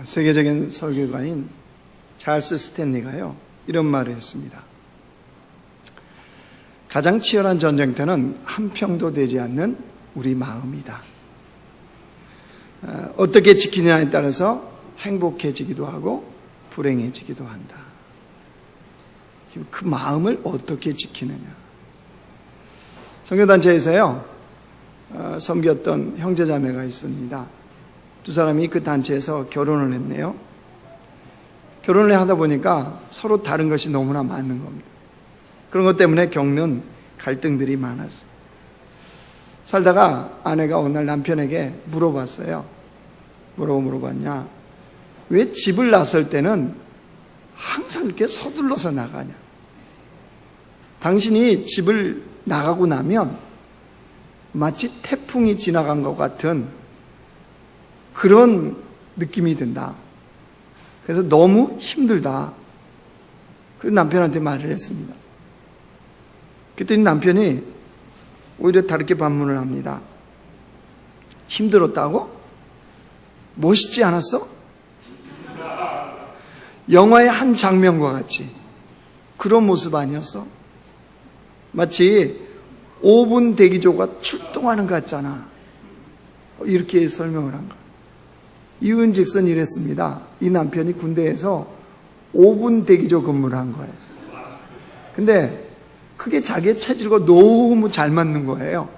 세계적인 설교가인 찰스 스탠리가요, 이런 말을 했습니다. 가장 치열한 전쟁터는 한 평도 되지 않는 우리 마음이다. 어떻게 지키냐에 따라서 행복해지기도 하고 불행해지기도 한다. 그 마음을 어떻게 지키느냐. 선교단체에서요, 섬겼던 형제자매가 있습니다. 두 사람이 그 단체에서 결혼을 했네요. 결혼을 하다 보니까 서로 다른 것이 너무나 많은 겁니다. 그런 것 때문에 겪는 갈등들이 많았어요. 살다가 아내가 어느 날 남편에게 물어봤어요. 뭐라고 물어봤냐? 왜 집을 나설 때는 항상 이렇게 서둘러서 나가냐? 당신이 집을 나가고 나면 마치 태풍이 지나간 것 같은 그런 느낌이 든다. 그래서 너무 힘들다. 그래서 남편한테 말을 했습니다. 그랬더니 남편이 오히려 다르게 반문을 합니다. 힘들었다고? 멋있지 않았어? 영화의 한 장면과 같이 그런 모습 아니었어? 마치 5분 대기조가 출동하는 것 같잖아. 이렇게 설명을 한 거예요. 이유인즉슨 이랬습니다. 이 남편이 군대에서 5분 대기조 근무를 한 거예요. 근데 그게 자기의 체질과 너무 잘 맞는 거예요.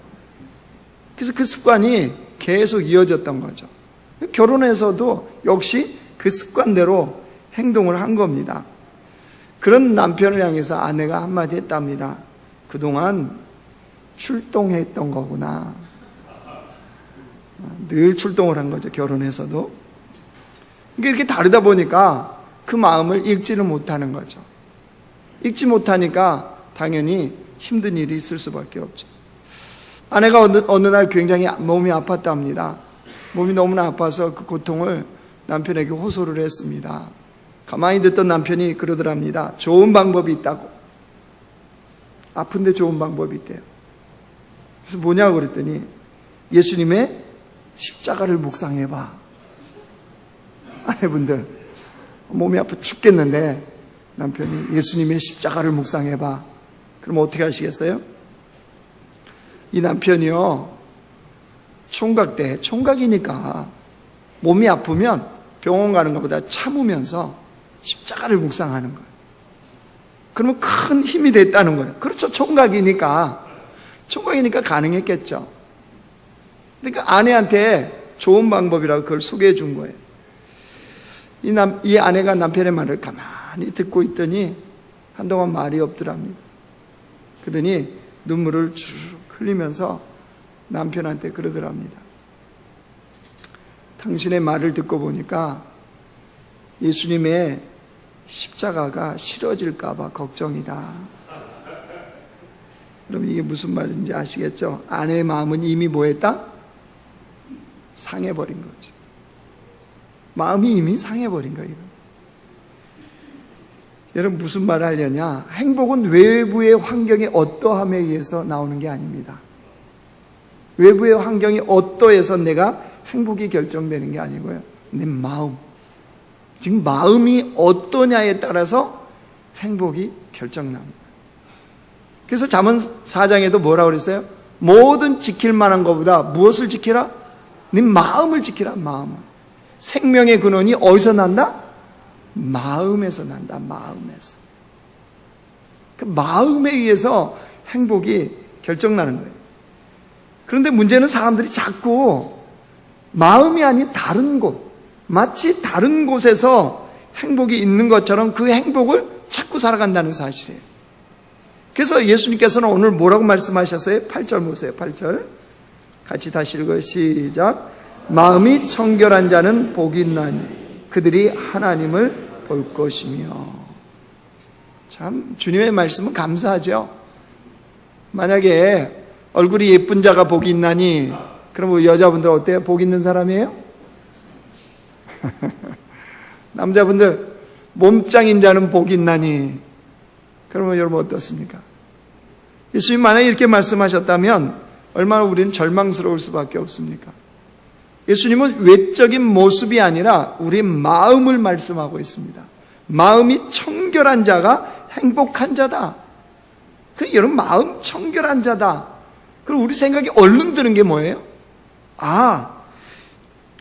그래서 그 습관이 계속 이어졌던 거죠. 결혼해서도 역시 그 습관대로 행동을 한 겁니다. 그런 남편을 향해서 아내가 한마디 했답니다. 그동안 출동했던 거구나. 늘 출동을 한 거죠, 결혼해서도. 이렇게 다르다 보니까 그 마음을 읽지를 못하는 거죠. 읽지 못하니까 당연히 힘든 일이 있을 수밖에 없죠. 아내가 어느 날 굉장히 몸이 아팠답니다. 몸이 너무나 아파서 그 고통을 남편에게 호소를 했습니다. 가만히 듣던 남편이 그러더랍니다. 좋은 방법이 있다고. 아픈데 좋은 방법이 있대요. 그래서 뭐냐고 그랬더니 예수님의 십자가를 묵상해봐. 아내분들 몸이 아파 죽겠는데 남편이 예수님의 십자가를 묵상해봐. 그럼 어떻게 하시겠어요? 이 남편이요, 총각이니까 몸이 아프면 병원 가는 것보다 참으면서 십자가를 묵상하는 거예요. 그러면 큰 힘이 됐다는 거예요. 그렇죠. 총각이니까 가능했겠죠. 그러니까 아내한테 좋은 방법이라고 그걸 소개해 준 거예요. 이 아내가 남편의 말을 가만히 듣고 있더니 한동안 말이 없더랍니다. 그러더니 눈물을 쭉 흘리면서 남편한테 그러더랍니다. 당신의 말을 듣고 보니까 예수님의 십자가가 싫어질까 봐 걱정이다. 그럼 이게 무슨 말인지 아시겠죠? 아내의 마음은 이미 뭐했다? 상해버린 거지. 마음이 이미 상해버린 거예요. 여러분 무슨 말을 하려냐? 행복은 외부의 환경의 어떠함에 의해서 나오는 게 아닙니다. 외부의 환경이 어떠해서 내가 행복이 결정되는 게 아니고요. 내 마음. 지금 마음이 어떠냐에 따라서 행복이 결정납니다. 그래서 잠언 4장에도 뭐라고 그랬어요? 모든 지킬 만한 것보다 무엇을 지키라? 네 마음을 지키라, 마음을. 생명의 근원이 어디서 난다? 마음에서 난다, 마음에서. 그 마음에 의해서 행복이 결정나는 거예요. 그런데 문제는 사람들이 자꾸 마음이 아닌 다른 곳, 마치 다른 곳에서 행복이 있는 것처럼 그 행복을 찾고 살아간다는 사실이에요. 그래서 예수님께서는 오늘 뭐라고 말씀하셨어요? 8절 보세요. 8절 같이 다시 읽어요. 시작. 마음이 청결한 자는 복이 있나니 그들이 하나님을 볼 것이며. 참 주님의 말씀은 감사하죠. 만약에 얼굴이 예쁜 자가 복이 있나니 그럼 여자분들 어때요? 복 있는 사람이에요? 남자분들 몸짱인 자는 복이 있나니 그러면 여러분 어떻습니까? 예수님 만약에 이렇게 말씀하셨다면 얼마나 우리는 절망스러울 수밖에 없습니까? 예수님은 외적인 모습이 아니라 우리 마음을 말씀하고 있습니다. 마음이 청결한 자가 행복한 자다. 그럼 여러분, 마음 청결한 자다. 그리고 우리 생각이 얼른 드는 게 뭐예요?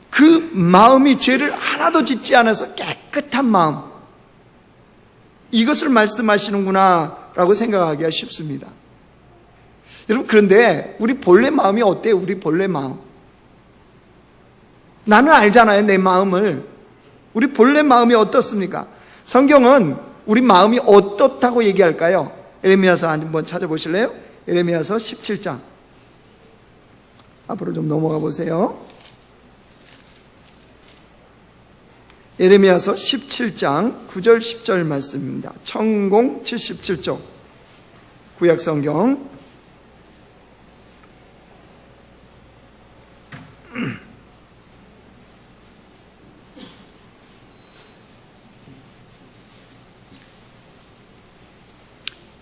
그 마음이 죄를 하나도 짓지 않아서 깨끗한 마음, 이것을 말씀하시는구나 라고 생각하기가 쉽습니다. 여러분, 그런데 우리 본래 마음이 어때요? 우리 본래 마음, 나는 알잖아요, 내 마음을. 우리 본래 마음이 어떻습니까? 성경은 우리 마음이 어떻다고 얘기할까요? 에레미야서 한번 찾아보실래요? 에레미야서 17장 앞으로 좀 넘어가 보세요. 에레미야서 17장 9절 10절 말씀입니다. 천공 77쪽 구약성경.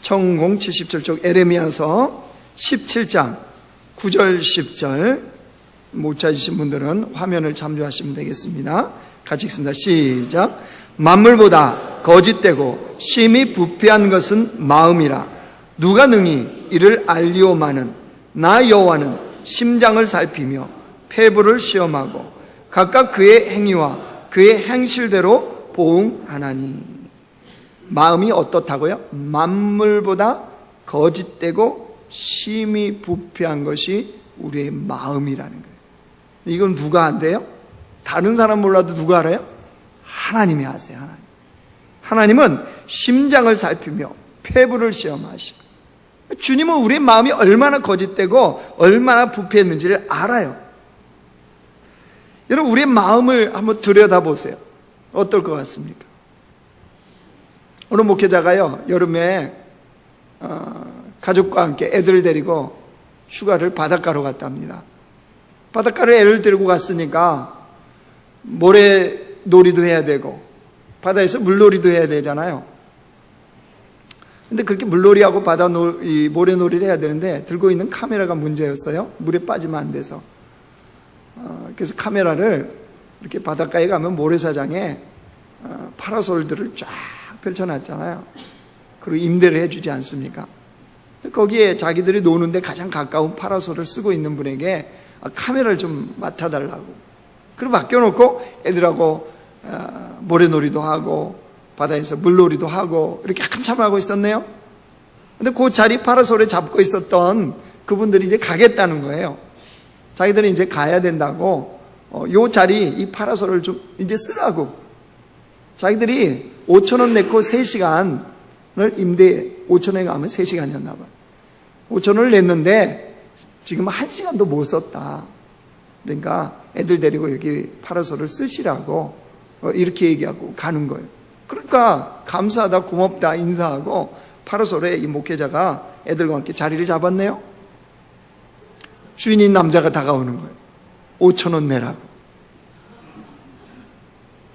천공 77쪽 에레미야서 17장 9절 10절 못 찾으신 분들은 화면을 참조하시면 되겠습니다. 같이 읽습니다. 시작. 만물보다 거짓되고 심히 부패한 것은 마음이라. 누가 능히 이를 알리오마는 나 여호와는 심장을 살피며 폐부를 시험하고 각각 그의 행위와 그의 행실대로 보응하나니. 마음이 어떻다고요? 만물보다 거짓되고 심히 부패한 것이 우리의 마음이라는 거예요. 이건 누가 안돼요? 다른 사람 몰라도 누가 알아요? 하나님이 아세요. 하나님은 심장을 살피며 폐부를 시험하시고, 주님은 우리의 마음이 얼마나 거짓되고 얼마나 부패했는지를 알아요. 여러분, 우리의 마음을 한번 들여다보세요. 어떨 것 같습니까? 어느 목회자가요, 여름에 가족과 함께 애들을 데리고 휴가를 바닷가로 갔답니다. 바닷가를 애를 데리고 갔으니까 모래놀이도 해야 되고 바다에서 물놀이도 해야 되잖아요. 근데 그렇게 물놀이하고 모래놀이를 해야 되는데 들고 있는 카메라가 문제였어요. 물에 빠지면 안 돼서. 그래서 카메라를 이렇게 바닷가에 가면 모래사장에 파라솔들을 쫙 펼쳐놨잖아요. 그리고 임대를 해주지 않습니까? 거기에 자기들이 노는데 가장 가까운 파라솔을 쓰고 있는 분에게 카메라를 좀 맡아달라고. 그리고 맡겨놓고 애들하고 모래놀이도 하고 바다에서 물놀이도 하고 이렇게 한참 하고 있었네요. 근데 그 자리 파라솔에 잡고 있었던 그분들이 이제 가겠다는 거예요. 자기들이 이제 가야 된다고 요 자리 이 파라솔을 좀 이제 쓰라고. 자기들이 5,000원 내고 3시간을 임대, 5,000원에 가면 3시간이었나 봐. 5,000원을 냈는데 지금 1시간도 못 썼다. 그러니까 애들 데리고 여기 파라솔을 쓰시라고 이렇게 얘기하고 가는 거예요. 그러니까 감사하다, 고맙다 인사하고 파라솔에 이 목회자가 애들과 함께 자리를 잡았네요. 주인인 남자가 다가오는 거예요. 5,000원 내라고.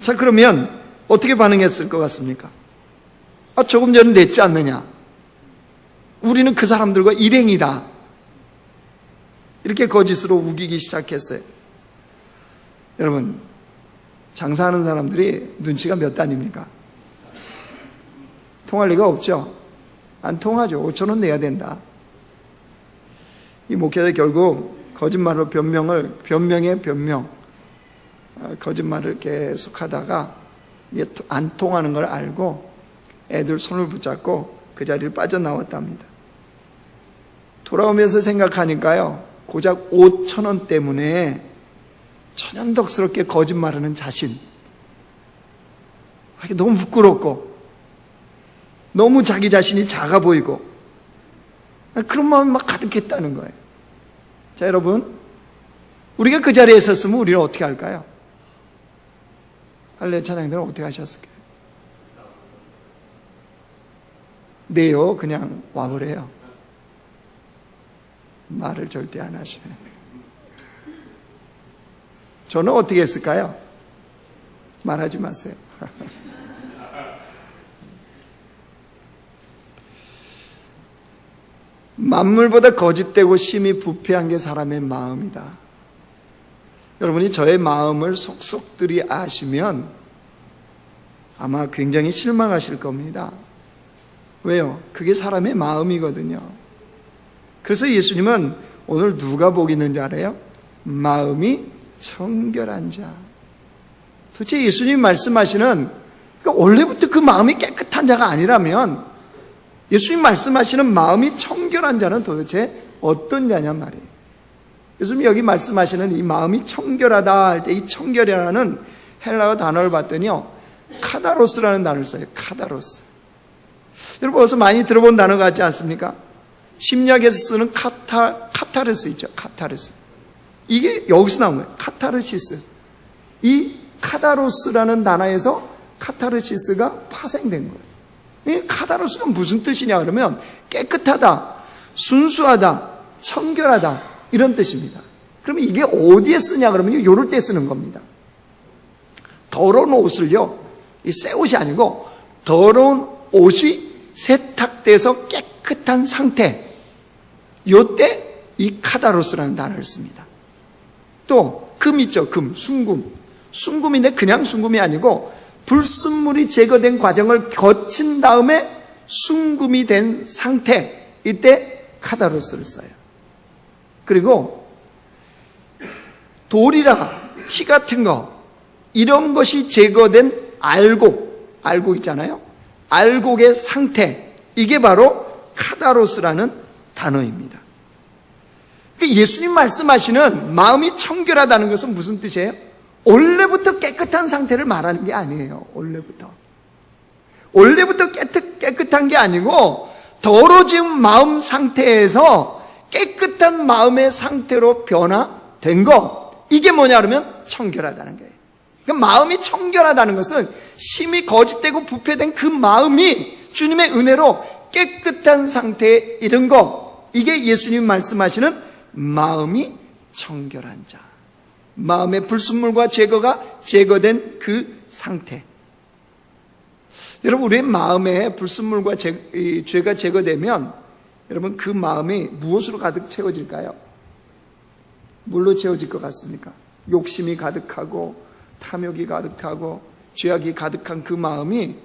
자, 그러면 어떻게 반응했을 것 같습니까? 조금 전에 냈지 않느냐? 우리는 그 사람들과 일행이다. 이렇게 거짓으로 우기기 시작했어요. 여러분, 장사하는 사람들이 눈치가 몇 단입니까? 통할 리가 없죠. 안 통하죠. 5,000원 내야 된다. 이 목회자 결국 거짓말로 변명에 변명, 거짓말을 계속 하다가 안 통하는 걸 알고 애들 손을 붙잡고 그 자리를 빠져나왔답니다. 돌아오면서 생각하니까요, 고작 5,000원 때문에 천연덕스럽게 거짓말하는 자신, 너무 부끄럽고 너무 자기 자신이 작아 보이고 그런 마음이 막 가득했다는 거예요. 자, 여러분, 우리가 그 자리에 있었으면 우리는 어떻게 할까요? 할렐루야 찬양들은 어떻게 하셨을까요? 네요, 그냥 와버려요. 말을 절대 안 하시네. 저는 어떻게 했을까요? 말하지 마세요. 만물보다 거짓되고 심히 부패한 게 사람의 마음이다. 여러분이 저의 마음을 속속들이 아시면 아마 굉장히 실망하실 겁니다. 왜요? 그게 사람의 마음이거든요. 그래서 예수님은 오늘 누가 복 있는지 알아요? 마음이 청결한 자. 도대체 예수님이 말씀하시는, 그러니까 원래부터 그 마음이 깨끗한 자가 아니라면 예수님 말씀하시는 마음이 청결한 자는 도대체 어떤 자냔 말이에요. 예수님이 여기 말씀하시는 이 마음이 청결하다 할 때 이 청결이라는 헬라어 단어를 봤더니요, 카다로스라는 단어를 써요. 카다로스. 여러분 어디서 많이 들어본 단어 같지 않습니까? 심리학에서 쓰는 카타르스 있죠. 카타르스. 이게 여기서 나온 거예요. 카타르시스. 이 카다로스라는 단어에서 카타르시스가 파생된 거예요. 이 카다로스가 무슨 뜻이냐 그러면 깨끗하다, 순수하다, 청결하다 이런 뜻입니다. 그러면 이게 어디에 쓰냐 그러면 이럴 때 쓰는 겁니다. 더러운 옷을요, 이 새 옷이 아니고 더러운 옷이 세탁돼서 깨끗한 상태, 요때 이 카다로스라는 단어를 씁니다. 또 금 있죠. 금, 순금. 순금인데 그냥 순금이 아니고 불순물이 제거된 과정을 거친 다음에 순금이 된 상태, 이때 카다로스를 써요. 그리고 돌이라 티 같은 거 이런 것이 제거된 알곡 있잖아요. 알곡의 상태, 이게 바로 카다로스라는 단어입니다. 예수님 말씀하시는 마음이 청결하다는 것은 무슨 뜻이에요? 원래부터 깨끗한 상태를 말하는 게 아니에요. 원래부터 깨끗한 게 아니고 더러진 마음 상태에서 깨끗한 마음의 상태로 변화된 것, 이게 뭐냐 그러면 청결하다는 거예요. 그러니까 마음이 청결하다는 것은 심히 거짓되고 부패된 그 마음이 주님의 은혜로 깨끗한 상태에 이른 것, 이게 예수님 말씀하시는 마음이 청결한 자, 마음의 불순물과 제거된 그 상태. 여러분, 우리의 마음에 불순물과 죄가 제거되면 여러분 그 마음이 무엇으로 가득 채워질까요? 뭘로 채워질 것 같습니까? 욕심이 가득하고 탐욕이 가득하고 죄악이 가득한 그 마음이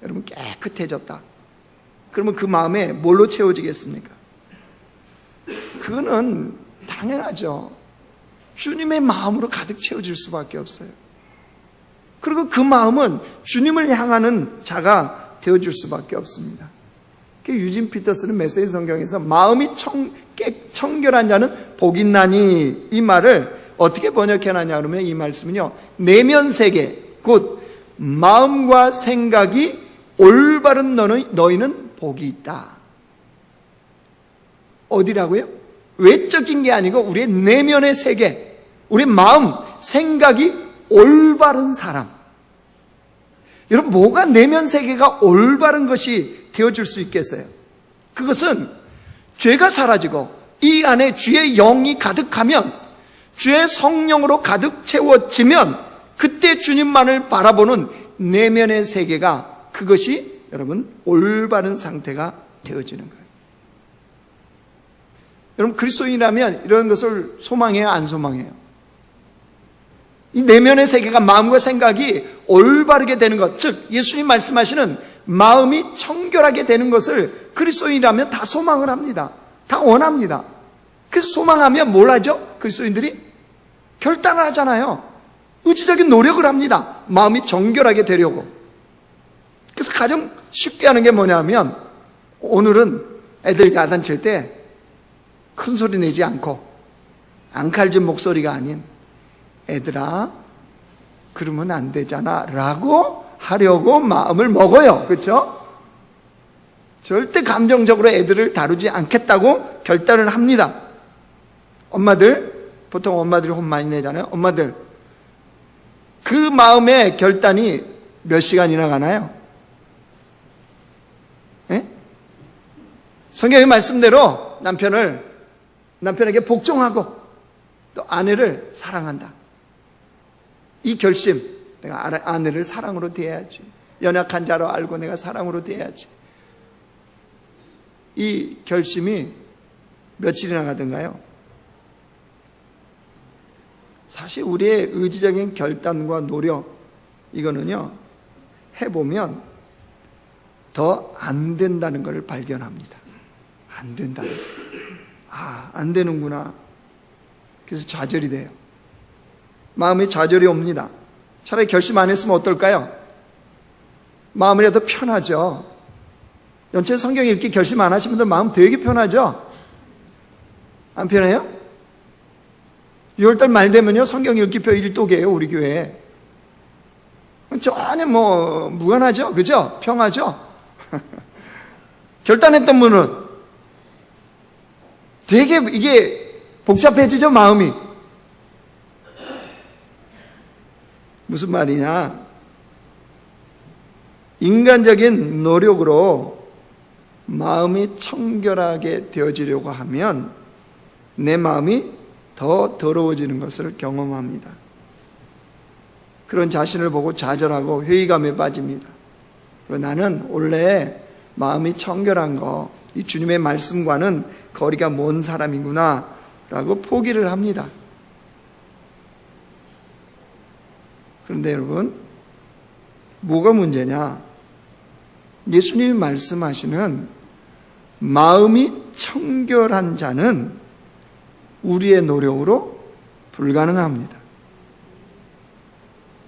여러분 깨끗해졌다. 그러면 그 마음에 뭘로 채워지겠습니까? 그거는 당연하죠. 주님의 마음으로 가득 채워질 수밖에 없어요. 그리고 그 마음은 주님을 향하는 자가 되어줄 수밖에 없습니다. 유진 피터스는 메시지 성경에서 마음이 청결한 자는 복이 있나니, 이 말을 어떻게 번역해놨냐 그러면 이 말씀은요, 내면 세계, 곧 마음과 생각이 올바른 너희는 복이 있다. 어디라고요? 외적인 게 아니고 우리의 내면의 세계, 우리 마음, 생각이 올바른 사람. 여러분, 뭐가 내면 세계가 올바른 것이 되어줄 수 있겠어요? 그것은 죄가 사라지고 이 안에 주의 영이 가득하면, 주의 성령으로 가득 채워지면 그때 주님만을 바라보는 내면의 세계가, 그것이 여러분 올바른 상태가 되어지는 거예요. 여러분, 그리스도인이라면 이런 것을 소망해요, 안 소망해요? 이 내면의 세계가, 마음과 생각이 올바르게 되는 것, 즉 예수님 말씀하시는 마음이 청결하게 되는 것을 그리스도인이라면 다 소망을 합니다. 다 원합니다. 그래서 소망하면 뭘 하죠? 그리스도인들이 결단을 하잖아요. 의지적인 노력을 합니다. 마음이 정결하게 되려고. 그래서 가장 쉽게 하는 게 뭐냐면, 오늘은 애들 야단칠 때 큰 소리 내지 않고 앙칼진 목소리가 아닌, 애들아 그러면 안 되잖아 라고 하려고 마음을 먹어요. 그렇죠? 절대 감정적으로 애들을 다루지 않겠다고 결단을 합니다. 엄마들, 보통 엄마들이 혼 많이 내잖아요. 엄마들, 그 마음의 결단이 몇 시간이나 가나요? 예? 성경의 말씀대로 남편에게 복종하고 또 아내를 사랑한다. 이 결심, 내가 아내를 사랑으로 대해야지, 연약한 자로 알고 내가 사랑으로 대해야지, 이 결심이 며칠이나 가던가요? 사실 우리의 의지적인 결단과 노력, 이거는요, 해보면 더 안 된다는 것을 발견합니다. 안 된다는 거. 안 되는구나. 그래서 좌절이 돼요. 마음에 좌절이 옵니다. 차라리 결심 안 했으면 어떨까요? 마음이라도 편하죠. 연초에 성경 읽기 결심 안 하신 분들 마음 되게 편하죠? 안 편해요? 6월달 말 되면요, 성경 읽기표 일독이에요, 우리 교회에. 전혀 무관하죠? 그죠? 평하죠? 결단했던 분은 되게 이게 복잡해지죠, 마음이. 무슨 말이냐? 인간적인 노력으로 마음이 청결하게 되어지려고 하면 내 마음이 더 더러워지는 것을 경험합니다. 그런 자신을 보고 좌절하고 회의감에 빠집니다. 그리고 나는 원래 마음이 청결한 거, 이 주님의 말씀과는 거리가 먼 사람이구나 라고 포기를 합니다. 그런데 여러분, 뭐가 문제냐? 예수님이 말씀하시는 마음이 청결한 자는 우리의 노력으로 불가능합니다.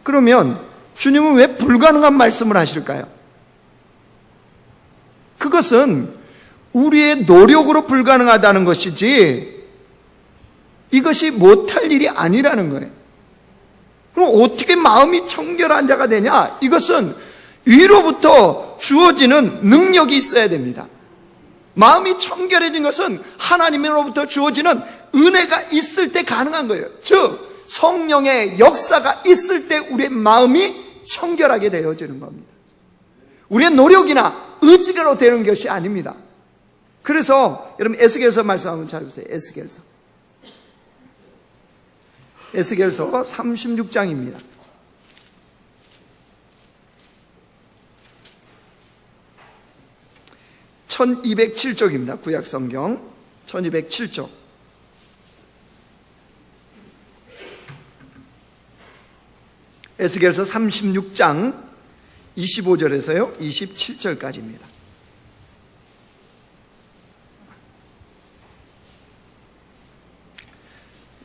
그러면 주님은 왜 불가능한 말씀을 하실까요? 그것은 우리의 노력으로 불가능하다는 것이지 이것이 못할 일이 아니라는 거예요. 그럼 어떻게 마음이 청결한 자가 되냐? 이것은 위로부터 주어지는 능력이 있어야 됩니다. 마음이 청결해진 것은 하나님으로부터 주어지는 은혜가 있을 때 가능한 거예요. 즉 성령의 역사가 있을 때 우리의 마음이 청결하게 되어지는 겁니다. 우리의 노력이나 의지로 되는 것이 아닙니다. 그래서 여러분 에스겔서 말씀 한번 찾아보세요. 에스겔서 36장입니다. 1207쪽입니다. 구약성경 1207쪽. 에스겔서 36장 25절에서요 27절까지입니다.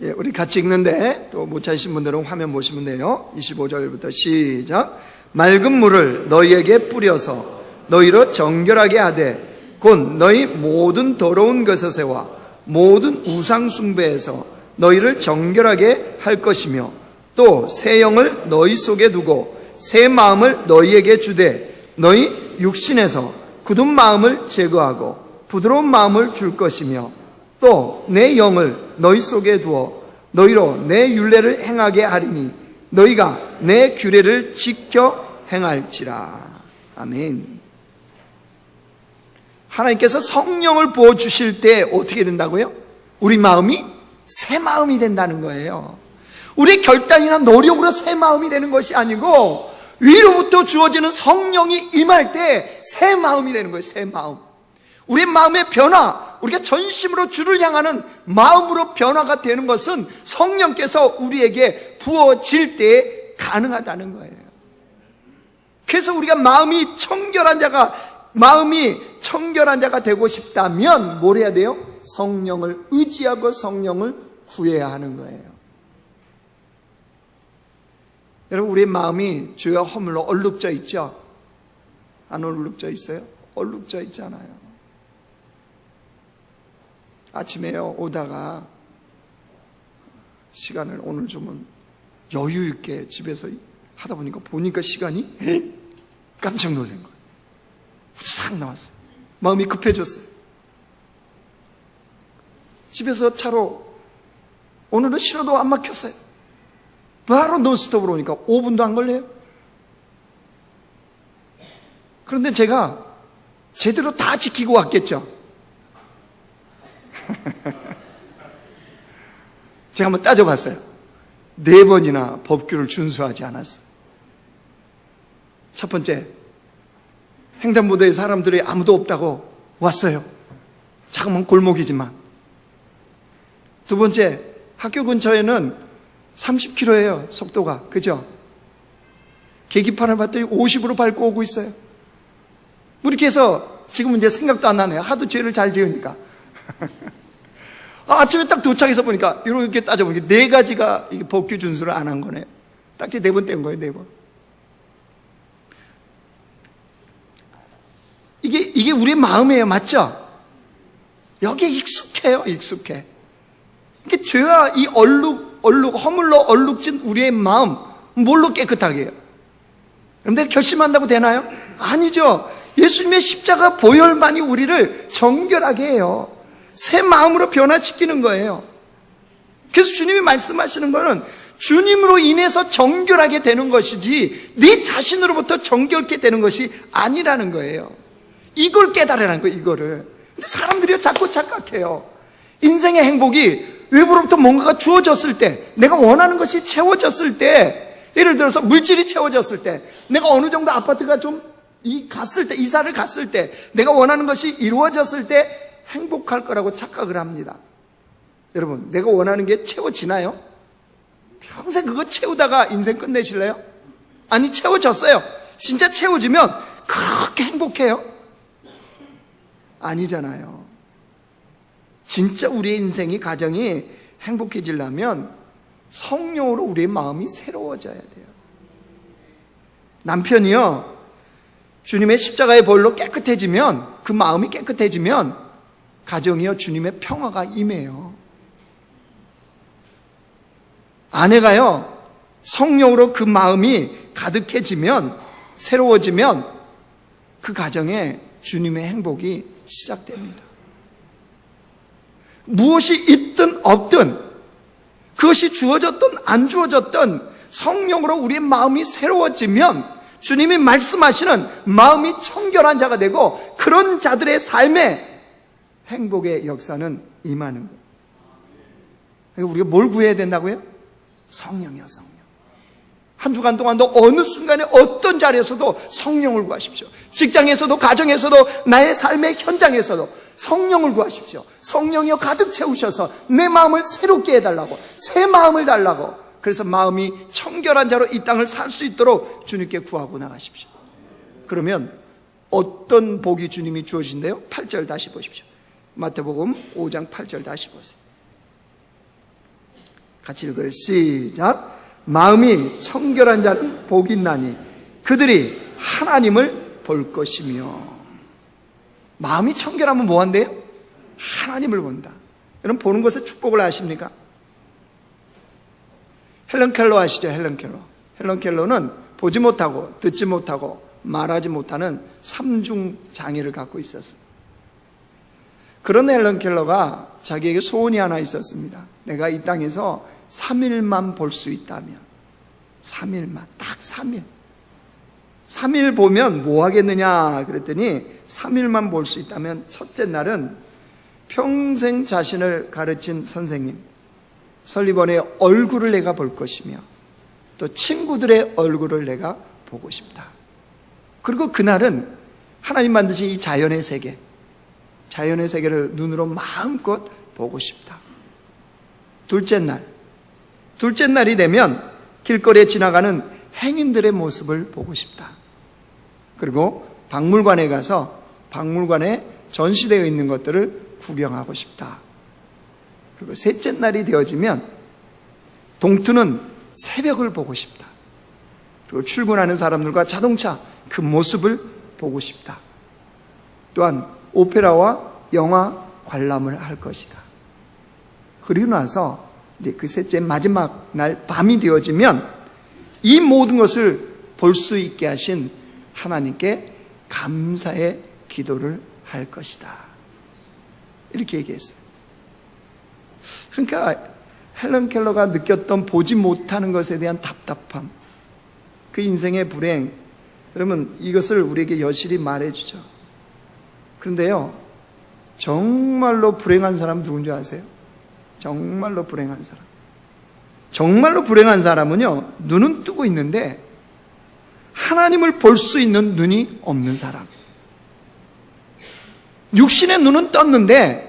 예, 우리 같이 읽는데 또 못 찾으신 분들은 화면 보시면 돼요. 25절부터 시작. 맑은 물을 너희에게 뿌려서 너희로 정결하게 하되 곧 너희 모든 더러운 것에서와 모든 우상 숭배에서 너희를 정결하게 할 것이며 또 새 영을 너희 속에 두고 새 마음을 너희에게 주되 너희 육신에서 굳은 마음을 제거하고 부드러운 마음을 줄 것이며 또 내 영을 너희 속에 두어 너희로 내 율례를 행하게 하리니 너희가 내 규례를 지켜 행할지라. 아멘. 하나님께서 성령을 부어주실 때 어떻게 된다고요? 우리 마음이 새 마음이 된다는 거예요. 우리 결단이나 노력으로 새 마음이 되는 것이 아니고 위로부터 주어지는 성령이 임할 때 새 마음이 되는 거예요. 새 마음. 우리 마음의 변화, 우리가 전심으로 주를 향하는 마음으로 변화가 되는 것은 성령께서 우리에게 부어질 때 가능하다는 거예요. 그래서 우리가 마음이 청결한 자가 되고 싶다면 뭘 해야 돼요? 성령을 의지하고 성령을 구해야 하는 거예요. 여러분, 우리의 마음이 죄와 허물로 얼룩져 있죠? 안 얼룩져 있어요? 얼룩져 있잖아요. 아침에요 오다가 시간을 오늘 좀 여유 있게 집에서 하다 보니까 시간이 깜짝 놀란 거예요. 싹 나왔어요. 마음이 급해졌어요. 집에서 차로 오늘은 싫어도 안 막혔어요. 바로 논스톱으로 오니까 5분도 안 걸려요. 그런데 제가 제대로 다 지키고 왔겠죠. 제가 한번 따져봤어요. 4번이나 법규를 준수하지 않았어요. 첫 번째, 횡단보도에 사람들이 아무도 없다고 왔어요. 자그마한 골목이지만. 두 번째, 학교 근처에는 30km예요, 속도가. 그죠? 계기판을 봤더니 50으로 밟고 오고 있어요. 이렇게 해서 지금은 이제 생각도 안 나네요. 하도 죄를 잘 지으니까. 아침에 딱 도착해서 보니까 이렇게 따져보니까 4가지가 법규 준수를 안 한 거네요. 딱지 4번 뗀 거예요, 4번. 이게 우리의 마음이에요, 맞죠? 여기에 익숙해요, 익숙해. 이게 죄와 이 허물로 얼룩진 우리의 마음, 뭘로 깨끗하게 해요? 그런데 결심한다고 되나요? 아니죠. 예수님의 십자가 보혈만이 우리를 정결하게 해요. 새 마음으로 변화시키는 거예요. 그래서 주님이 말씀하시는 거는 주님으로 인해서 정결하게 되는 것이지 네 자신으로부터 정결케 되는 것이 아니라는 거예요. 이걸 깨달으라는 거예요, 이거를. 근데 사람들이 자꾸 착각해요. 인생의 행복이 외부로부터 뭔가가 주어졌을 때, 내가 원하는 것이 채워졌을 때, 예를 들어서 물질이 채워졌을 때, 내가 어느 정도 아파트가 좀 갔을 때, 이사를 갔을 때, 내가 원하는 것이 이루어졌을 때 행복할 거라고 착각을 합니다. 여러분, 내가 원하는 게 채워지나요? 평생 그거 채우다가 인생 끝내실래요? 아니, 채워졌어요. 진짜 채워지면 그렇게 행복해요? 아니잖아요. 진짜 우리의 인생이, 가정이 행복해지려면 성령으로 우리의 마음이 새로워져야 돼요. 남편이요, 주님의 십자가의 보혈로 깨끗해지면, 그 마음이 깨끗해지면 가정이요, 주님의 평화가 임해요. 아내가요, 성령으로 그 마음이 가득해지면, 새로워지면 그 가정에 주님의 행복이 시작됩니다. 무엇이 있든 없든, 그것이 주어졌든 안 주어졌든 성령으로 우리의 마음이 새로워지면 주님이 말씀하시는 마음이 청결한 자가 되고, 그런 자들의 삶에 행복의 역사는 임하는 거예요. 우리가 뭘 구해야 된다고요? 성령이요, 성령. 한 주간 동안도 어느 순간에 어떤 자리에서도 성령을 구하십시오. 직장에서도, 가정에서도, 나의 삶의 현장에서도 성령을 구하십시오. 성령이여 가득 채우셔서 내 마음을 새롭게 해달라고, 새 마음을 달라고. 그래서 마음이 청결한 자로 이 땅을 살 수 있도록 주님께 구하고 나가십시오. 그러면 어떤 복이 주님이 주어진대요? 8절 다시 보십시오. 마태복음 5장 8절 다시 보세요. 같이 읽어요. 시작. 마음이 청결한 자는 복이 있나니 그들이 하나님을 볼 것이며. 마음이 청결하면 뭐 한대요? 하나님을 본다. 여러분, 보는 것에 축복을 아십니까? 헬런 켈러 아시죠? 헬런 켈러. 헬런 켈러는 보지 못하고 듣지 못하고 말하지 못하는 삼중 장애를 갖고 있었습니다. 그런 헬런 켈러가 자기에게 소원이 하나 있었습니다. 내가 이 땅에서 3일만 볼 수 있다면, 3일만, 딱 3일. 3일 보면 뭐 하겠느냐 그랬더니 3일만 볼 수 있다면 첫째 날은 평생 자신을 가르친 선생님 설리번의 얼굴을 내가 볼 것이며 또 친구들의 얼굴을 내가 보고 싶다. 그리고 그날은 하나님 만드신 이 자연의 세계, 자연의 세계를 눈으로 마음껏 보고 싶다. 둘째 날이 되면 길거리에 지나가는 행인들의 모습을 보고 싶다. 그리고 박물관에 가서 박물관에 전시되어 있는 것들을 구경하고 싶다. 그리고 셋째 날이 되어지면 동트는 새벽을 보고 싶다. 그리고 출근하는 사람들과 자동차 그 모습을 보고 싶다. 또한 오페라와 영화 관람을 할 것이다. 그리고 나서 이제 그 셋째 마지막 날 밤이 되어지면 이 모든 것을 볼 수 있게 하신 하나님께 감사의 기도를 할 것이다. 이렇게 얘기했어요. 그러니까 헬런 켈러가 느꼈던 보지 못하는 것에 대한 답답함, 그 인생의 불행, 그러면 이것을 우리에게 여실히 말해주죠. 그런데요, 정말로 불행한 사람 누군지 아세요? 정말로 불행한 사람. 정말로 불행한 사람은요, 눈은 뜨고 있는데 하나님을 볼 수 있는 눈이 없는 사람. 육신의 눈은 떴는데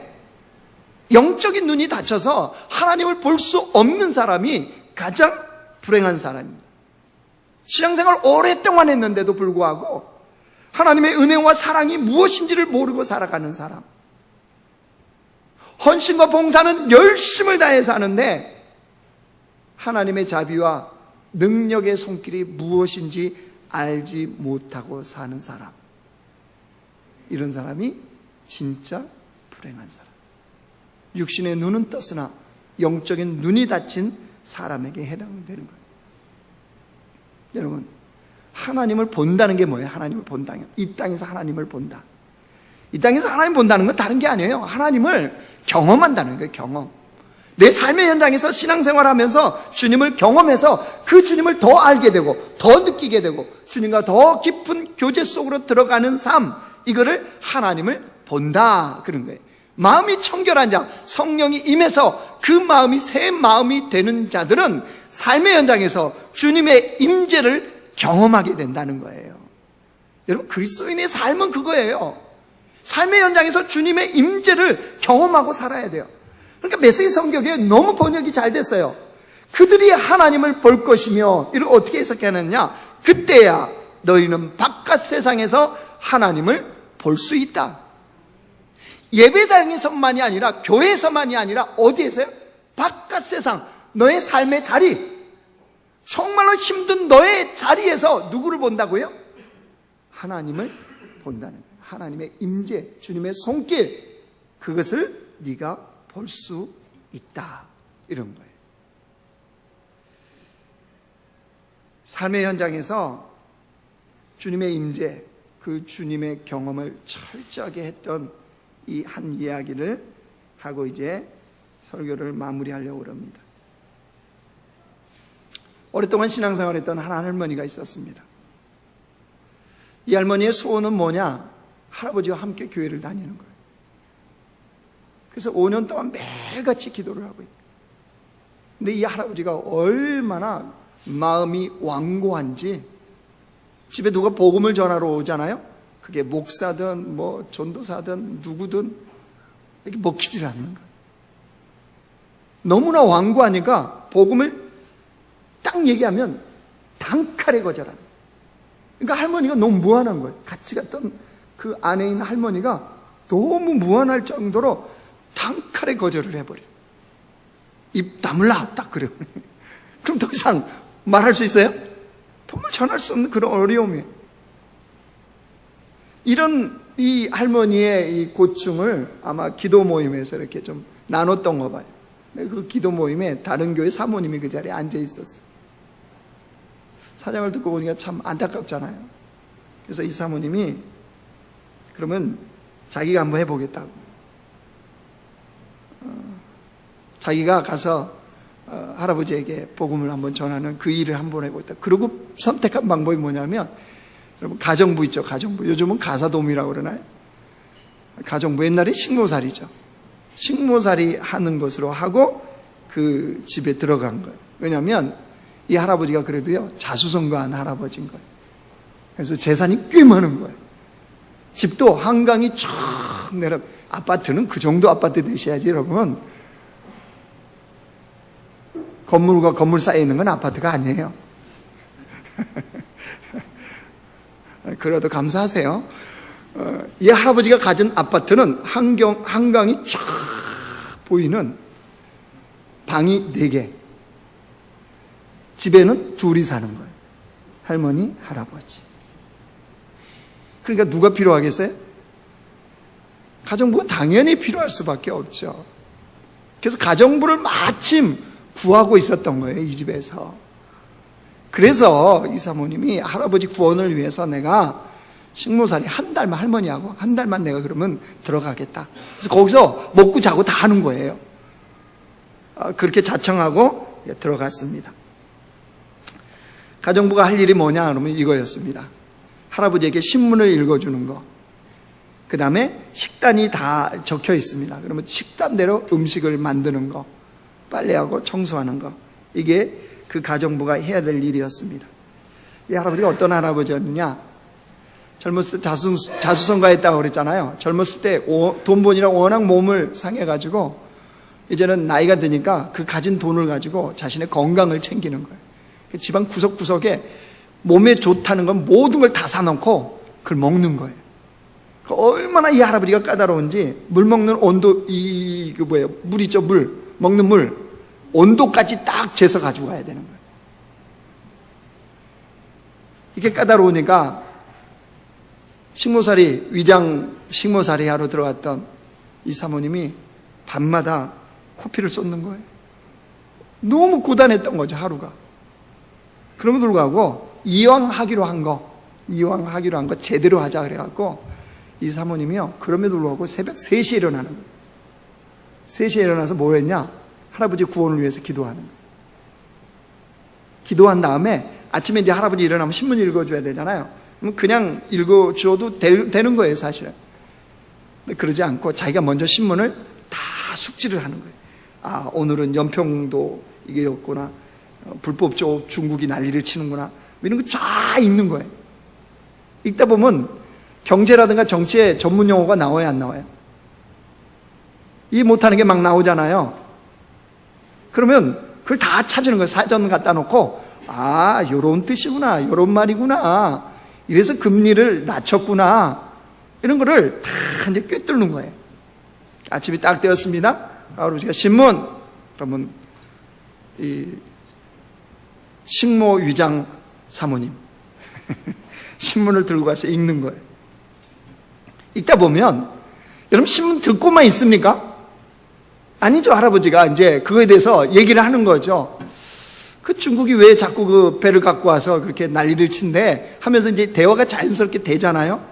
영적인 눈이 닫혀서 하나님을 볼 수 없는 사람이 가장 불행한 사람입니다. 신앙생활을 오랫동안 했는데도 불구하고 하나님의 은혜와 사랑이 무엇인지를 모르고 살아가는 사람. 헌신과 봉사는 열심을 다해서 하는데 하나님의 자비와 능력의 손길이 무엇인지 알지 못하고 사는 사람. 이런 사람이 진짜 불행한 사람. 육신의 눈은 떴으나 영적인 눈이 닫힌 사람에게 해당되는 거예요. 여러분, 하나님을 본다는 게 뭐예요? 하나님을 본다는 게, 이 땅에서 하나님을 본다. 이 땅에서 하나님 본다는 건 다른 게 아니에요. 하나님을 경험한다는 거예요. 경험. 내 삶의 현장에서 신앙생활하면서 주님을 경험해서 그 주님을 더 알게 되고 더 느끼게 되고 주님과 더 깊은 교제 속으로 들어가는 삶, 이거를 하나님을 본다, 그런 거예요. 마음이 청결한 자, 성령이 임해서 그 마음이 새 마음이 되는 자들은 삶의 현장에서 주님의 임재를 경험하게 된다는 거예요. 여러분, 그리스도인의 삶은 그거예요. 삶의 현장에서 주님의 임재를 경험하고 살아야 돼요. 그러니까 메시지 성경에 너무 번역이 잘 됐어요. 그들이 하나님을 볼 것이며, 이를 어떻게 해석하느냐? 그때야 너희는 바깥 세상에서 하나님을 볼 수 있다. 예배당에서만이 아니라, 교회에서만이 아니라 어디에서요? 바깥 세상, 너의 삶의 자리, 정말로 힘든 너의 자리에서 누구를 본다고요? 하나님을 본다는 거예요. 하나님의 임재, 주님의 손길, 그것을 네가 볼 수 있다, 이런 거예요. 삶의 현장에서 주님의 임재, 그 주님의 경험을 철저하게 했던 이 한 이야기를 하고 이제 설교를 마무리하려고 합니다. 오랫동안 신앙생활했던 한 할머니가 있었습니다. 이 할머니의 소원은 뭐냐? 할아버지와 함께 교회를 다니는 거예요. 그래서 5년 동안 매일같이 기도를 하고 있어요. 근데 이 할아버지가 얼마나 마음이 완고한지, 집에 누가 복음을 전하러 오잖아요. 그게 목사든 뭐 전도사든 누구든 이렇게 먹히질 않는 거예요. 너무나 완고하니까 복음을 딱 얘기하면 단칼에 거절하는 거예요. 그러니까 할머니가 너무 무한한 거예요. 같이 갔던 그 안에 있는 할머니가 너무 무한할 정도로 단칼에 거절을 해버려요. 입 다물라, 딱 그래요. 그럼 더 이상 말할 수 있어요? 정말 전할 수 없는 그런 어려움이에요. 이런 이 할머니의 이 고충을 아마 기도 모임에서 이렇게 좀 나눴던 거 봐요. 그 기도 모임에 다른 교회 사모님이 그 자리에 앉아 있었어요. 사정을 듣고 보니까 참 안타깝잖아요. 그래서 이 사모님이 그러면 자기가 한번 해보겠다고, 자기가 가서 할아버지에게 복음을 한번 전하는 그 일을 한번 해보겠다. 그리고 선택한 방법이 뭐냐면, 여러분, 가정부 있죠, 가정부. 요즘은 가사도우미라고 그러나요? 가정부, 옛날에 식모살이죠. 식모살이 하는 것으로 하고 그 집에 들어간 거예요. 왜냐하면 이 할아버지가 그래도요, 자수성가한 할아버지인 거예요. 그래서 재산이 꽤 많은 거예요. 집도 한강이 쫙 내려, 아파트는 그 정도 아파트 되셔야지, 여러분. 건물과 건물 사이에 있는 건 아파트가 아니에요. 그래도 감사하세요. 이 할아버지가 가진 아파트는 한강이 쫙 보이는 방이 4개. 집에는 둘이 사는 거예요. 할머니, 할아버지. 그러니까 누가 필요하겠어요? 가정부가 당연히 필요할 수밖에 없죠. 그래서 가정부를 마침 구하고 있었던 거예요, 이 집에서. 그래서 이 사모님이 할아버지 구원을 위해서 내가 식모살이 한 달만, 할머니하고 한 달만 내가 그러면 들어가겠다. 그래서 거기서 먹고 자고 다 하는 거예요. 그렇게 자청하고 들어갔습니다. 가정부가 할 일이 뭐냐 그러면 이거였습니다. 할아버지에게 신문을 읽어주는 거, 그 다음에 식단이 다 적혀 있습니다. 그러면 식단대로 음식을 만드는 거, 빨래하고 청소하는 거, 이게 그 가정부가 해야 될 일이었습니다. 이 할아버지가 어떤 할아버지였느냐? 젊었을 때 자수성가했다고 그랬잖아요. 젊었을 때 돈 번이라 워낙 몸을 상해가지고 이제는 나이가 드니까 그 가진 돈을 가지고 자신의 건강을 챙기는 거예요. 집안 구석구석에 몸에 좋다는 건 모든 걸 다 사놓고 그걸 먹는 거예요. 얼마나 이 할아버지가 까다로운지 물 먹는 온도, 물 있죠, 먹는 물 온도까지 딱 재서 가지고 가야 되는 거예요. 이게 까다로우니까 위장 식모살이 하러 들어갔던 이 사모님이 밤마다 코피를 쏟는 거예요. 너무 고단했던 거죠, 하루가. 그럼에도 불구하고 이왕 하기로 한 거 제대로 하자 그래갖고 이 사모님이요, 그럼에도 불구하고 새벽 3시에 일어나는 거예요. 3시에 일어나서 뭘 했냐? 할아버지 구원을 위해서 기도하는 거예요. 기도한 다음에 아침에 이제 할아버지 일어나면 신문 읽어줘야 되잖아요. 그냥 읽어줘도 되는 거예요, 사실은. 근데 그러지 않고 자기가 먼저 신문을 다 숙지를 하는 거예요. 아, 오늘은 연평도 이게였구나. 불법적으로 중국이 난리를 치는구나. 이런 거 쫙 읽는 거예요. 읽다 보면 경제라든가 정치의 전문 용어가 나와요, 안 나와요? 이해 못하는 게 막 나오잖아요. 그러면 그걸 다 찾는 거예요. 사전 갖다 놓고, 아, 요런 뜻이구나, 요런 말이구나, 이래서 금리를 낮췄구나, 이런 거를 다 이제 꿰뚫는 거예요. 아침이 딱 되었습니다. 할아버지가 신문, 그러면 이 식모위장 사모님 신문을 들고 가서 읽는 거예요. 읽다 보면 여러분, 신문 듣고만 있습니까? 아니죠. 할아버지가 이제 그거에 대해서 얘기를 하는 거죠. 그 중국이 왜 자꾸 그 배를 갖고 와서 그렇게 난리를 친대 하면서 이제 대화가 자연스럽게 되잖아요.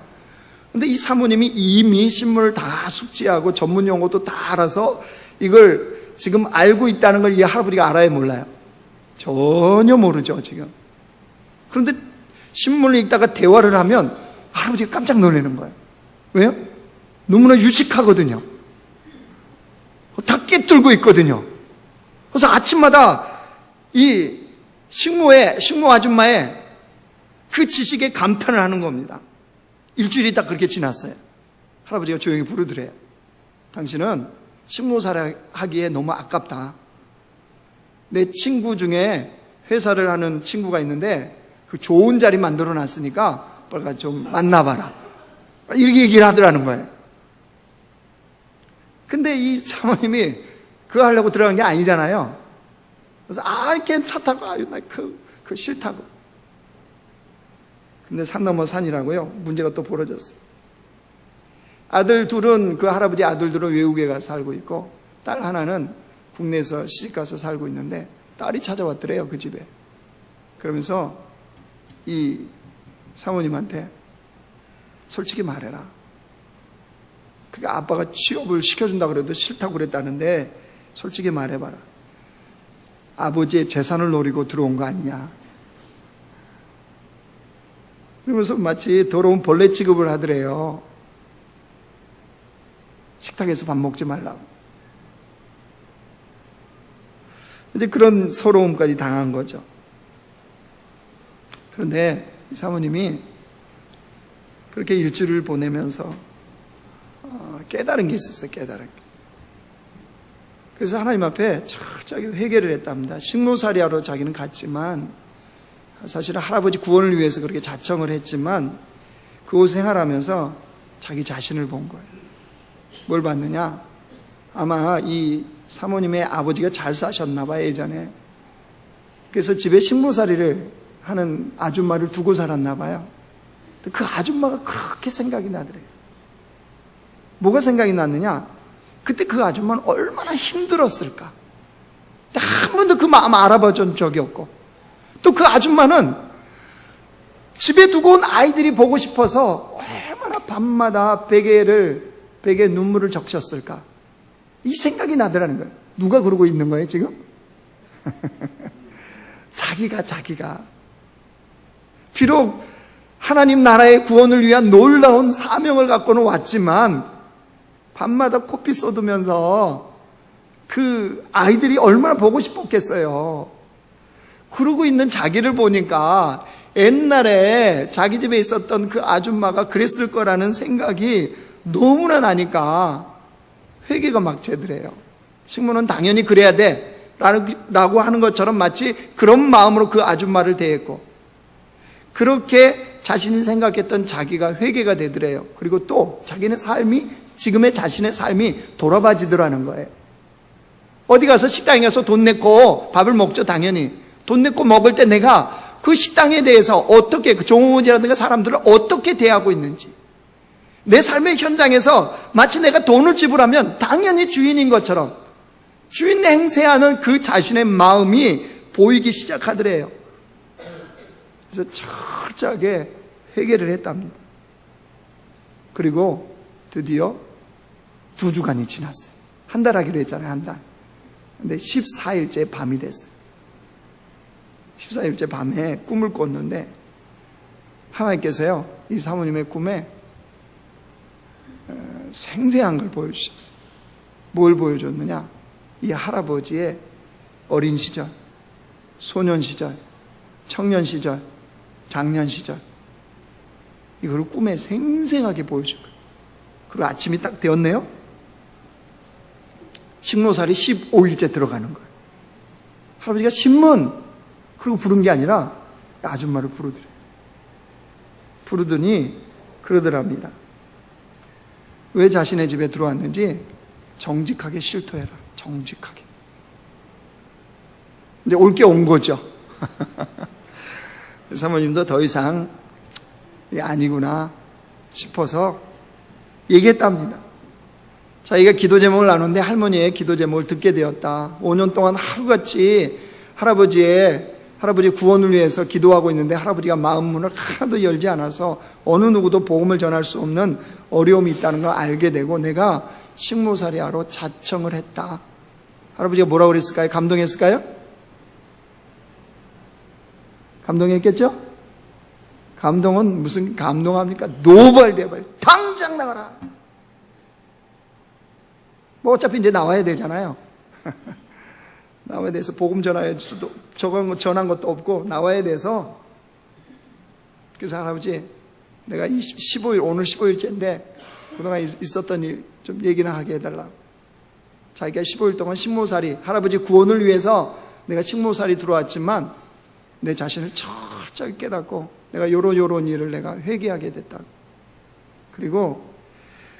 근데 이 사모님이 이미 신문을 다 숙지하고 전문 용어도 다 알아서 이걸 지금 알고 있다는 걸 이 할아버지가 알아요, 몰라요? 전혀 모르죠, 지금. 그런데 신문을 읽다가 대화를 하면 할아버지가 깜짝 놀라는 거예요. 왜요? 너무나 유식하거든요. 다 꿰뚫고 있거든요. 그래서 아침마다 이 식모 아줌마의 그 지식에 감탄을 하는 겁니다. 일주일이 딱 그렇게 지났어요. 할아버지가 조용히 부르더래요. 당신은 식모살이 하기에 너무 아깝다. 내 친구 중에 회사를 하는 친구가 있는데 그 좋은 자리 만들어 놨으니까 빨리 좀 만나봐라. 이렇게 얘기를 하더라는 거예요. 근데 이 사모님이 그거 하려고 들어간 게 아니잖아요. 그래서 이렇게 차 타고 나 그 싫다고. 근데 산 넘어 산이라고요. 문제가 또 벌어졌어요. 아들 둘은, 그 할아버지 아들 둘은 외국에 가서 살고 있고, 딸 하나는 국내에서 시집가서 살고 있는데, 딸이 찾아왔더래요, 그 집에. 그러면서 이 사모님한테 솔직히 말해라. 그러니까 아빠가 취업을 시켜준다 그래도 싫다고 그랬다는데 솔직히 말해봐라. 아버지의 재산을 노리고 들어온 거 아니냐. 그러면서 마치 더러운 벌레 취급을 하더래요. 식탁에서 밥 먹지 말라고. 이제 그런 서러움까지 당한 거죠. 그런데 이 사모님이 그렇게 일주일을 보내면서 깨달은 게 있었어요. 깨달은 게. 그래서 하나님 앞에 철저하게 회개를 했답니다. 식모살이 하러 자기는 갔지만 사실은 할아버지 구원을 위해서 그렇게 자청을 했지만 그곳 생활하면서 자기 자신을 본 거예요. 뭘 봤느냐? 아마 이 사모님의 아버지가 잘 사셨나 봐요, 예전에. 그래서 집에 식모살이를 하는 아줌마를 두고 살았나 봐요. 그 아줌마가 그렇게 생각이 나더래요. 뭐가 생각이 났느냐? 그때 그 아줌마는 얼마나 힘들었을까? 한 번도 그 마음 알아봐 준 적이 없고, 또 그 아줌마는 집에 두고 온 아이들이 보고 싶어서 얼마나 밤마다 베개에 눈물을 적셨을까? 이 생각이 나더라는 거예요. 누가 그러고 있는 거예요, 지금? 자기가. 비록 하나님 나라의 구원을 위한 놀라운 사명을 갖고는 왔지만 밤마다 코피 쏟으면서 그 아이들이 얼마나 보고 싶었겠어요. 그러고 있는 자기를 보니까 옛날에 자기 집에 있었던 그 아줌마가 그랬을 거라는 생각이 너무나 나니까 회개가 막 제더래요. 식모는 당연히 그래야 돼 라고 하는 것처럼 마치 그런 마음으로 그 아줌마를 대했고, 그렇게 자신이 생각했던 자기가 회개가 되더래요. 그리고 또 자기네 삶이, 지금의 자신의 삶이 돌아봐지더라는 거예요. 어디 가서 식당에 가서 돈 내고 밥을 먹죠. 당연히 돈 내고 먹을 때 내가 그 식당에 대해서 어떻게, 그 종업원이라든가 사람들을 어떻게 대하고 있는지, 내 삶의 현장에서 마치 내가 돈을 지불하면 당연히 주인인 것처럼 주인 행세하는 그 자신의 마음이 보이기 시작하더래요. 그래서 철저하게 회개를 했답니다. 그리고 드디어 2주간이 지났어요. 한 달 하기로 했잖아요. 한 달. 근데 14일째 밤이 됐어요. 14일째 밤에 꿈을 꿨는데 하나님께서요, 이 사모님의 꿈에 생생한 걸 보여주셨어요. 뭘 보여줬느냐? 이 할아버지의 어린 시절, 소년 시절, 청년 시절, 장년 시절, 이걸 꿈에 생생하게 보여준 거예요. 그리고 아침이 딱 되었네요. 식모살이 15일째 들어가는 거예요. 할아버지가 신문 그리고 부른 게 아니라 아줌마를 부르더래요. 부르더니 그러더랍니다. 왜 자신의 집에 들어왔는지 정직하게 실토해라. 정직하게. 이제 올 게 온 거죠. 사모님도 더 이상 아니구나 싶어서 얘기했답니다. 자기가 기도 제목을 나누는데 할머니의 기도 제목을 듣게 되었다. 5년 동안 하루같이 할아버지 구원을 위해서 기도하고 있는데 할아버지가 마음 문을 하나도 열지 않아서 어느 누구도 복음을 전할 수 없는 어려움이 있다는 걸 알게 되고 내가 식모살이하러 자청을 했다. 할아버지가 뭐라고 그랬을까요? 감동했을까요? 감동했겠죠? 감동은 무슨 감동합니까? 노발대발 당장 나가라. 뭐 어차피 이제 나와야 되잖아요. 나와야 돼서 복음 전할 수도 전한 것도 없고 나와야 돼서, 그래서 할아버지 내가 15일 오늘 15일째인데 그동안 있었던 일 좀 얘기나 하게 해달라. 자기가 15일 동안 식모살이, 할아버지 구원을 위해서 내가 식모살이 들어왔지만 내 자신을 철저히 깨닫고 내가 요런 일을 내가 회개하게 됐다. 그리고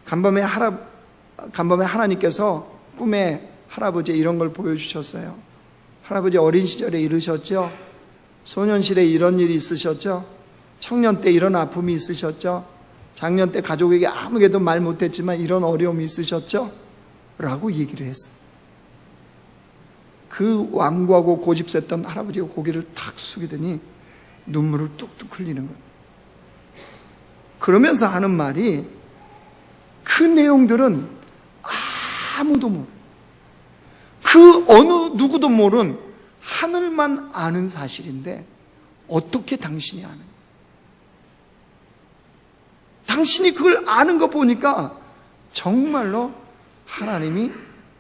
간밤에 하나님께서 꿈에 할아버지의 이런 걸 보여주셨어요. 할아버지 어린 시절에 이르셨죠? 소년 시절에 이런 일이 있으셨죠? 청년 때 이런 아픔이 있으셨죠? 장년 때 가족에게 아무개도 말 못했지만 이런 어려움이 있으셨죠? 라고 얘기를 했어요. 그 완고하고 고집셌던 할아버지가 고개를 탁 숙이더니 눈물을 뚝뚝 흘리는 거예요. 그러면서 하는 말이, 그 내용들은 아무도 모르는, 그 어느 누구도 모르는 하늘만 아는 사실인데 어떻게 당신이 아느냐? 당신이 그걸 아는 거 보니까 정말로 하나님이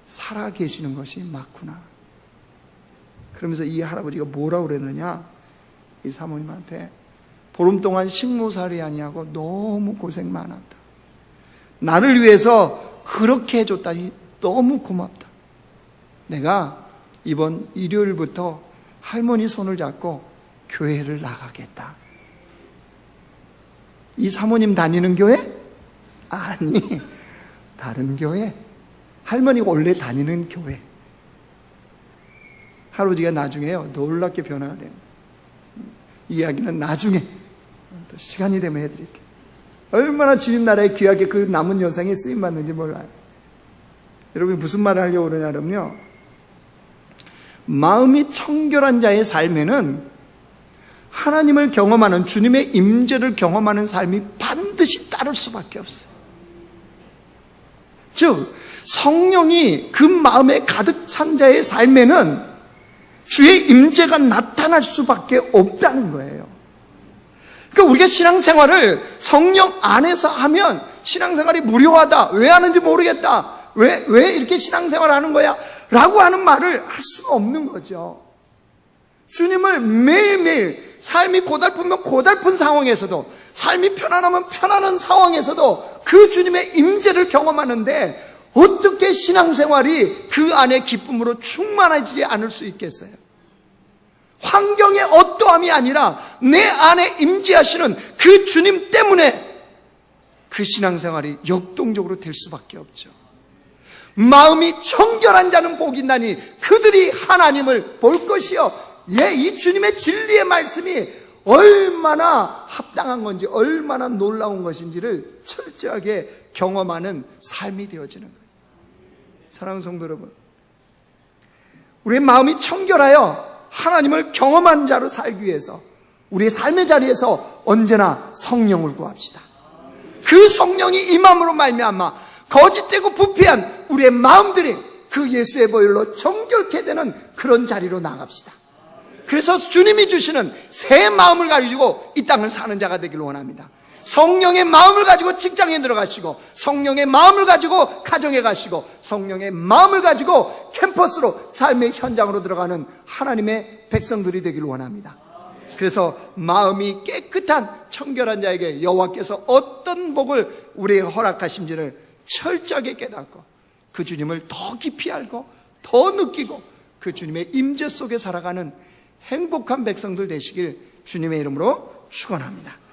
살아계시는 것이 맞구나. 그러면서 이 할아버지가 뭐라고 그랬느냐, 이 사모님한테 보름 동안 식모살이 아니하고 너무 고생 많았다. 나를 위해서 그렇게 해줬다니 너무 고맙다. 내가 이번 일요일부터 할머니 손을 잡고 교회를 나가겠다. 이 사모님 다니는 교회? 아니, 다른 교회. 할머니가 원래 다니는 교회. 할아버지가 나중에요, 놀랍게 변화가 됩니다. 이야기는 나중에 또 시간이 되면 해드릴게요. 얼마나 주님 나라에 귀하게 그 남은 여생에 쓰임받는지 몰라요. 여러분이 무슨 말을 하려고 그러냐면요, 마음이 청결한 자의 삶에는 하나님을 경험하는, 주님의 임재를 경험하는 삶이 반드시 따를 수밖에 없어요. 즉 성령이 그 마음에 가득 찬 자의 삶에는 주의 임재가 나타날 수밖에 없다는 거예요. 그러니까 우리가 신앙생활을 성령 안에서 하면 신앙생활이 무료하다, 왜 하는지 모르겠다, 왜 이렇게 신앙생활을 하는 거야? 라고 하는 말을 할 수가 없는 거죠. 주님을 매일매일, 삶이 고달프면 고달픈 상황에서도, 삶이 편안하면 편안한 상황에서도 그 주님의 임재를 경험하는데 어떻게 신앙생활이 그 안에 기쁨으로 충만하지 않을 수 있겠어요? 환경의 어떠함이 아니라 내 안에 임재하시는 그 주님 때문에 그 신앙생활이 역동적으로 될 수밖에 없죠. 마음이 청결한 자는 복이 있나니 그들이 하나님을 볼 것이요. 이 주님의 진리의 말씀이 얼마나 합당한 건지, 얼마나 놀라운 것인지를 철저하게 경험하는 삶이 되어지는 거예요. 사랑하는 성도 여러분, 우리의 마음이 청결하여 하나님을 경험한 자로 살기 위해서 우리의 삶의 자리에서 언제나 성령을 구합시다. 그 성령이 임함으로 말미암아 거짓되고 부패한 우리의 마음들이 그 예수의 보혈로 정결케 되는 그런 자리로 나갑시다. 그래서 주님이 주시는 새 마음을 가지고 이 땅을 사는 자가 되기를 원합니다. 성령의 마음을 가지고 직장에 들어가시고, 성령의 마음을 가지고 가정에 가시고, 성령의 마음을 가지고 캠퍼스로 삶의 현장으로 들어가는 하나님의 백성들이 되기를 원합니다. 그래서 마음이 깨끗한 청결한 자에게 여호와께서 어떤 복을 우리에게 허락하신지를 철저하게 깨닫고 그 주님을 더 깊이 알고 더 느끼고 그 주님의 임재 속에 살아가는 행복한 백성들 되시길 주님의 이름으로 축원합니다.